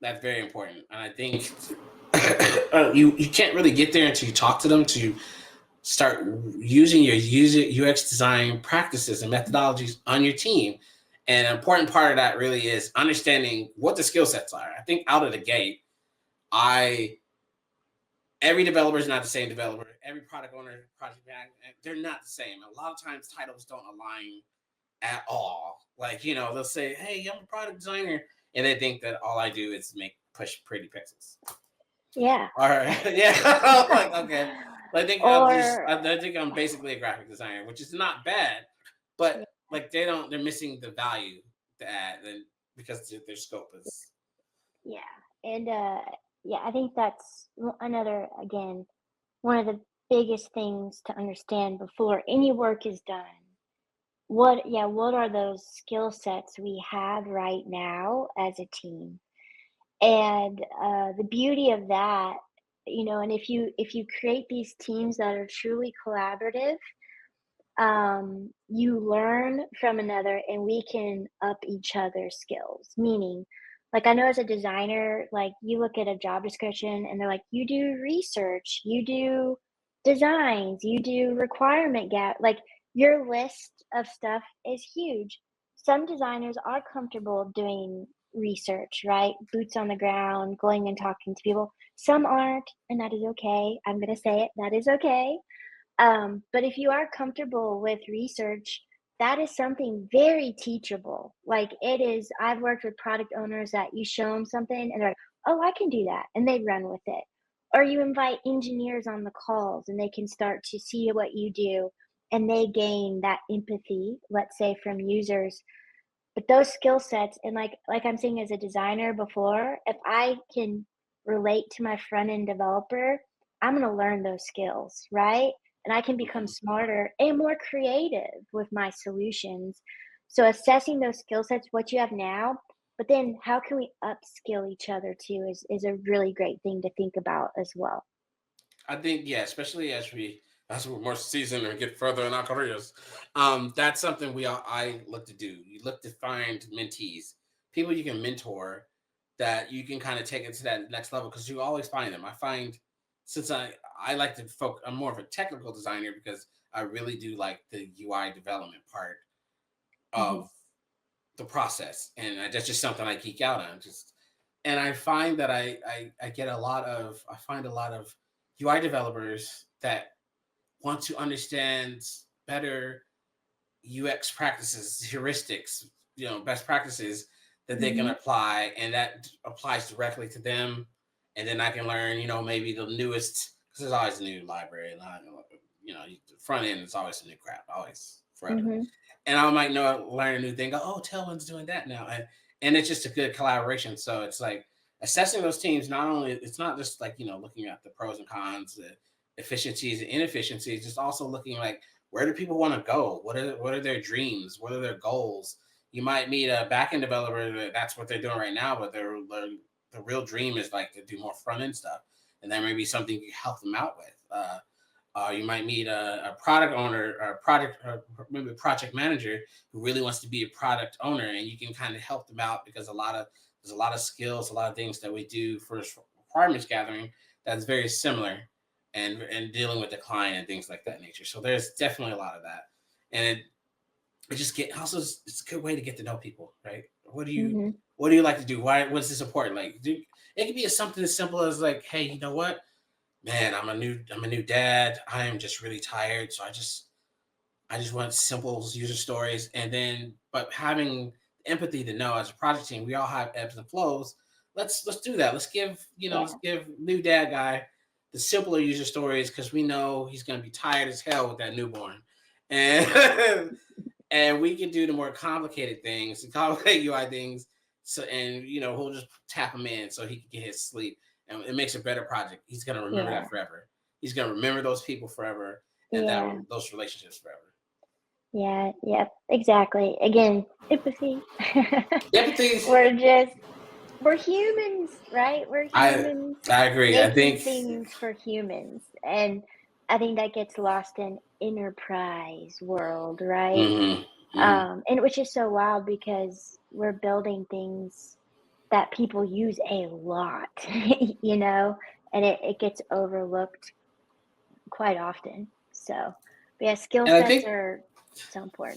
That's very important, and I think you can't really get there until you talk to them to start using your user UX design practices and methodologies on your team. And an important part of that really is understanding what the skill sets are. I think out of the gate, I every developer is not the same developer. Every product owner, project manager, they're not the same. A lot of times titles don't align at all. Like, they'll say, "Hey, I'm a product designer," and they think that all I do is push pretty pixels. Yeah. All right. Yeah. Like, okay. Or I think I'm basically a graphic designer, which is not bad, but like they're missing the value to add, and because their scope is. yeah. And yeah, I think that's another, again, one of the biggest things to understand before any work is done. What are those skill sets we have right now as a team? And the beauty of that, and if you create these teams that are truly collaborative, you learn from another, and we can up each other's skills. Meaning, like, I know as a designer, like, you look at a job description and they're like, you do research, you do designs, you do requirement gap. Like, your list of stuff is huge. Some designers are comfortable doing research, right? Boots on the ground, going and talking to people. Some aren't, and that is okay. I'm going to say it. That is okay. But if you are comfortable with research, that is something very teachable. Like, it is, I've worked with product owners that you show them something and they're like, oh, I can do that. And they run with it. Or you invite engineers on the calls and they can start to see what you do and they gain that empathy, let's say, from users. But those skill sets, and like I'm saying, as a designer before, if I can relate to my front end developer, I'm going to learn those skills, right? And I can become Mhm. smarter and more creative with my solutions. So assessing those skill sets, what you have now, but then how can we upskill each other too is a really great thing to think about as well. I think, yeah, especially as we're more seasoned and get further in our careers, that's something I look to do. You look to find mentees, people you can mentor, that you can kind of take it to that next level, because you always find them. I find, since I like to focus, I'm more of a technical designer because I really do like the UI development part Hmm. of the process, and that's just something I geek out on. And I find that I find a lot of UI developers that want to understand better UX practices, heuristics, best practices that they can Hmm. apply, and that applies directly to them. And then I can learn, maybe the newest, because there's always a new library. The front end is always some new crap, always forever. Hmm. And I might learn a new thing. Go, oh, Tailwind's doing that now, and it's just a good collaboration. So it's like assessing those teams. Not only it's not just like looking at the pros and cons, the efficiencies and inefficiencies, just also looking like, where do people want to go? What are their dreams? What are their goals? You might meet a backend developer that's what they're doing right now, but the real dream is like to do more front end stuff, and that may be something you help them out with. You might meet a product owner or maybe a project manager who really wants to be a product owner, and you can kind of help them out, because there's a lot of skills, a lot of things that we do for requirements gathering that's very similar, and dealing with the client and things like that nature. So there's definitely a lot of that, and it just get also it's a good way to get to know people, right? Hmm. What do you like to do? What's this important? Like, it could be something as simple as like, hey, you know what? Man, I'm a new dad. I am just really tired, so I just want simple user stories, and then but having empathy to know, as a project team, we all have ebbs and flows. Let's do that. Let's Yeah. give new dad guy the simpler user stories, because we know he's going to be tired as hell with that newborn, and and we can do the more complicated things, the complicated UI things. So, and we'll just tap him in so he can get his sleep, and it makes a better project. He's gonna remember Yeah. that forever. He's gonna remember those people forever, and Yeah. those relationships forever. Yeah. Yep. Exactly. Again, empathy. Empathy. we're just we're humans, right? We're I humans I agree. I making think. things for humans. And I think that gets lost in enterprise world, right? Hmm. Hmm. And which is so wild because we're building things. that people use a lot, you know, and it gets overlooked quite often. So, but yeah, skill And I sets think are so important.